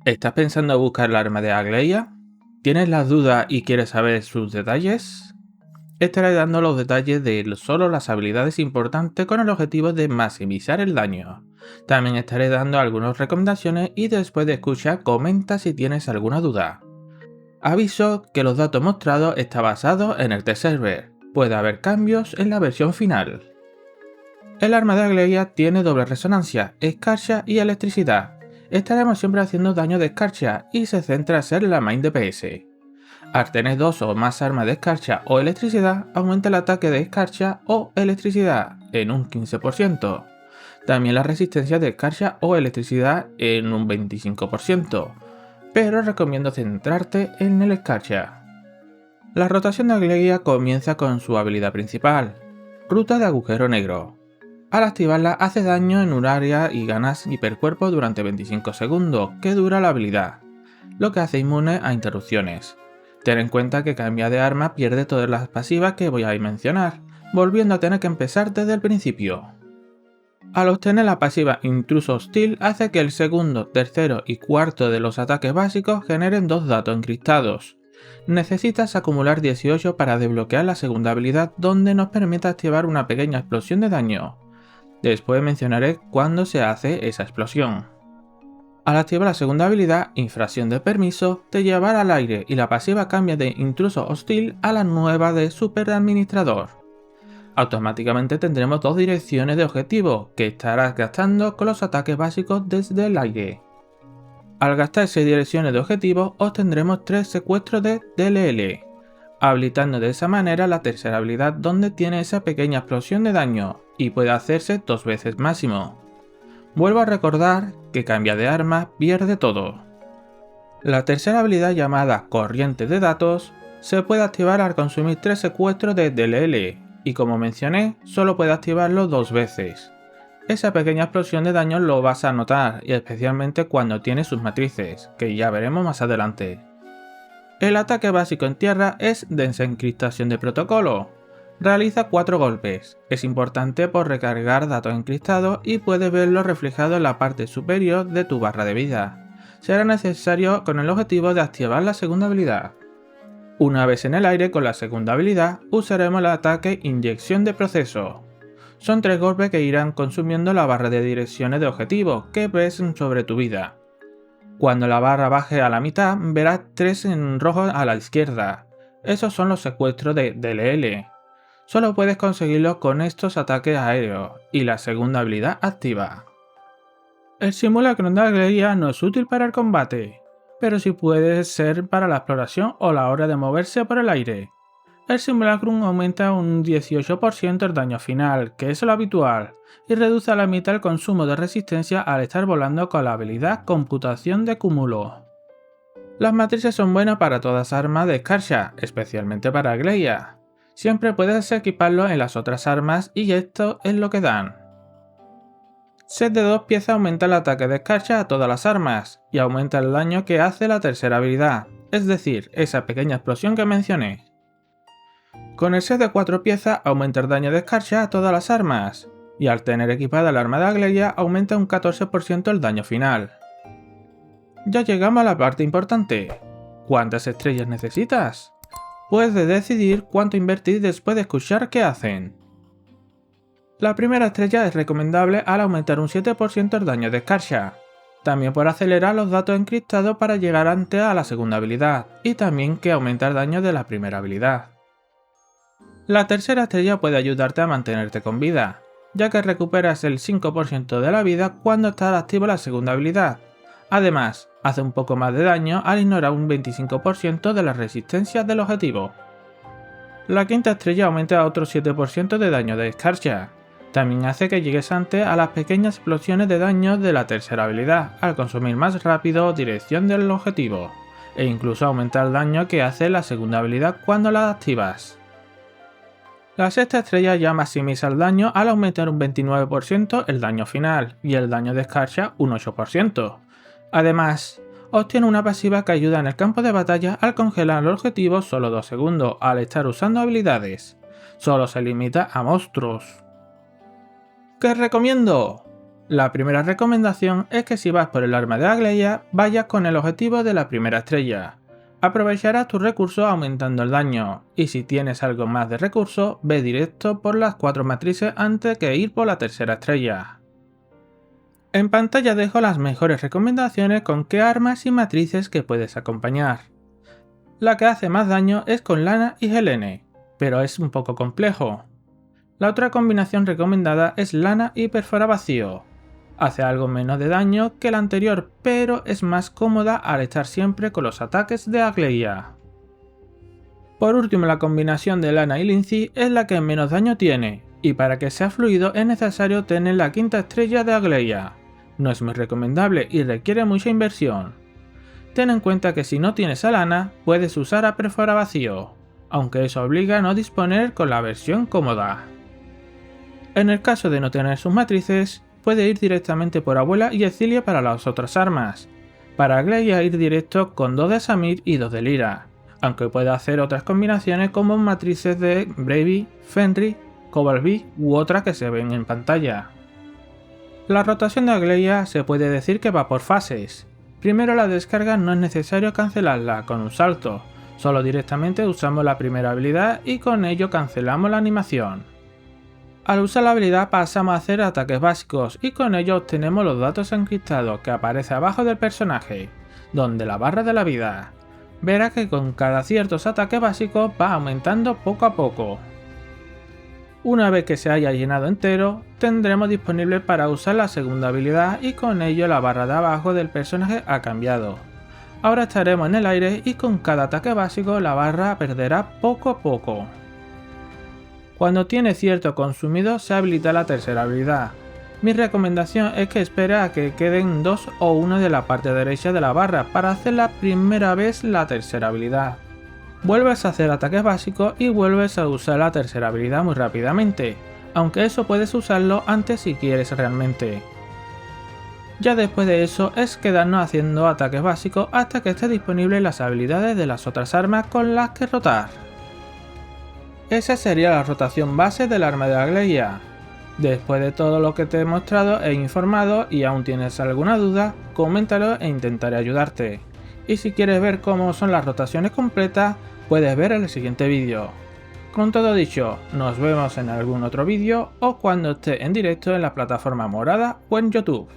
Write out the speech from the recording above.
¿Estás pensando en buscar la arma de Agleia? ¿Tienes las dudas y quieres saber sus detalles? Estaré dando los detalles de solo las habilidades importantes con el objetivo de maximizar el daño. También estaré dando algunas recomendaciones y después de escuchar comenta si tienes alguna duda. Aviso que los datos mostrados están basados en el test server. Puede haber cambios en la versión final. El arma de Agleia tiene doble resonancia, escarcha y electricidad. Estaremos siempre haciendo daño de escarcha y se centra en ser la main DPS. Al tener dos o más armas de escarcha o electricidad, aumenta el ataque de escarcha o electricidad en un 15%. También la resistencia de escarcha o electricidad en un 25%, pero recomiendo centrarte en el escarcha. La rotación de Agleia comienza con su habilidad principal, Ruta de Agujero Negro. Al activarla hace daño en un área y ganas hipercuerpo durante 25 segundos, que dura la habilidad, lo que hace inmune a interrupciones. Ten en cuenta que cambia de arma pierde todas las pasivas que voy a mencionar, volviendo a tener que empezar desde el principio. Al obtener la pasiva Intruso Hostil hace que el segundo, tercero y cuarto de los ataques básicos generen dos datos encriptados. Necesitas acumular 18 para desbloquear la segunda habilidad, donde nos permite activar una pequeña explosión de daño. Después mencionaré cuándo se hace esa explosión. Al activar la segunda habilidad, Infracción de Permiso, te llevará al aire y la pasiva cambia de Intruso Hostil a la nueva de Super Administrador. Automáticamente tendremos dos direcciones de objetivo que estarás gastando con los ataques básicos desde el aire. Al gastar 6 direcciones de objetivo obtendremos 3 secuestros de DLL, habilitando de esa manera la tercera habilidad donde tiene esa pequeña explosión de daño y puede hacerse 2 veces máximo. Vuelvo a recordar que cambia de arma, pierde todo. La tercera habilidad llamada Corriente de Datos se puede activar al consumir 3 secuestros de DLL y como mencioné solo puede activarlo 2 veces. Esa pequeña explosión de daño lo vas a notar y especialmente cuando tiene sus matrices, que ya veremos más adelante. El ataque básico en tierra es Desencriptación de Protocolo. Realiza 4 golpes, es importante por recargar datos encriptados y puedes verlo reflejado en la parte superior de tu barra de vida. Será necesario con el objetivo de activar la segunda habilidad. Una vez en el aire con la segunda habilidad, usaremos el ataque Inyección de Proceso. Son 3 golpes que irán consumiendo la barra de direcciones de objetivo que ves sobre tu vida. Cuando la barra baje a la mitad, verás 3 en rojo a la izquierda. Esos son los secuestros de DLL. Solo puedes conseguirlos con estos ataques aéreos y la segunda habilidad activa. El simulacro de Agleia no es útil para el combate, pero sí puede ser para la exploración o la hora de moverse por el aire. El simulacrum aumenta un 18% el daño final, que es lo habitual, y reduce a la mitad el consumo de resistencia al estar volando con la habilidad Computación de Cúmulo. Las matrices son buenas para todas armas de escarcha, especialmente para Agleia. Siempre puedes equiparlo en las otras armas y esto es lo que dan. Set de 2 piezas aumenta el ataque de escarcha a todas las armas, y aumenta el daño que hace la tercera habilidad, es decir, esa pequeña explosión que mencioné. Con el set de 4 piezas aumenta el daño de escarcha a todas las armas, y al tener equipada el arma de Agleia aumenta un 14% el daño final. Ya llegamos a la parte importante. ¿Cuántas estrellas necesitas? Puedes decidir cuánto invertir después de escuchar qué hacen. La primera estrella es recomendable al aumentar un 7% el daño de escarcha, también por acelerar los datos encriptados para llegar antes a la segunda habilidad, y también que aumenta el daño de la primera habilidad. La tercera estrella puede ayudarte a mantenerte con vida, ya que recuperas el 5% de la vida cuando está activa la segunda habilidad. Además, hace un poco más de daño al ignorar un 25% de las resistencias del objetivo. La quinta estrella aumenta a otro 7% de daño de escarcha. También hace que llegues antes a las pequeñas explosiones de daño de la tercera habilidad, al consumir más rápido dirección del objetivo, e incluso aumenta el daño que hace la segunda habilidad cuando la activas. La sexta estrella ya maximiza el daño al aumentar un 29% el daño final y el daño de escarcha un 8%. Además, obtiene una pasiva que ayuda en el campo de batalla al congelar el objetivo solo 2 segundos al estar usando habilidades. Solo se limita a monstruos. ¿Qué recomiendo? La primera recomendación es que si vas por el arma de Agleia, vayas con el objetivo de la primera estrella. Aprovecharás tus recursos aumentando el daño, y si tienes algo más de recursos, ve directo por las 4 matrices antes que ir por la tercera estrella. En pantalla dejo las mejores recomendaciones con qué armas y matrices que puedes acompañar. La que hace más daño es con Lana y Helene, pero es un poco complejo. La otra combinación recomendada es Lana y Perfora Vacío. Hace algo menos de daño que la anterior, pero es más cómoda al estar siempre con los ataques de Agleia. Por último, la combinación de Lana y Lindsay es la que menos daño tiene, y para que sea fluido es necesario tener la quinta estrella de Agleia. No es muy recomendable y requiere mucha inversión. Ten en cuenta que si no tienes a Lana, puedes usar a Perfora Vacío, aunque eso obliga a no disponer con la versión cómoda. En el caso de no tener sus matrices, puede ir directamente por Abuela y Exilia para las otras armas. Para Agleia ir directo con 2 de Samir y 2 de Lyra, aunque puede hacer otras combinaciones como matrices de Bravey, Fenrir, Cobalt B u otras que se ven en pantalla. La rotación de Agleia se puede decir que va por fases. Primero la descarga no es necesario cancelarla con un salto, solo directamente usamos la primera habilidad y con ello cancelamos la animación. Al usar la habilidad pasamos a hacer ataques básicos y con ello obtenemos los datos encriptados que aparece abajo del personaje, donde la barra de la vida. Verá que con cada ciertos ataques básicos va aumentando poco a poco. Una vez que se haya llenado entero, tendremos disponible para usar la segunda habilidad y con ello la barra de abajo del personaje ha cambiado. Ahora estaremos en el aire y con cada ataque básico la barra perderá poco a poco. Cuando tiene cierto consumido se habilita la tercera habilidad. Mi recomendación es que espere a que queden 2 o 1 de la parte derecha de la barra para hacer la primera vez la tercera habilidad. Vuelves a hacer ataques básicos y vuelves a usar la tercera habilidad muy rápidamente, aunque eso puedes usarlo antes si quieres realmente. Ya después de eso es quedarnos haciendo ataques básicos hasta que esté disponibles las habilidades de las otras armas con las que rotar. Esa sería la rotación base del arma de Agleia. Después de todo lo que te he mostrado e informado y aún tienes alguna duda, coméntalo e intentaré ayudarte. Y si quieres ver cómo son las rotaciones completas, puedes ver el siguiente vídeo. Con todo dicho, nos vemos en algún otro vídeo o cuando esté en directo en la plataforma morada o en YouTube.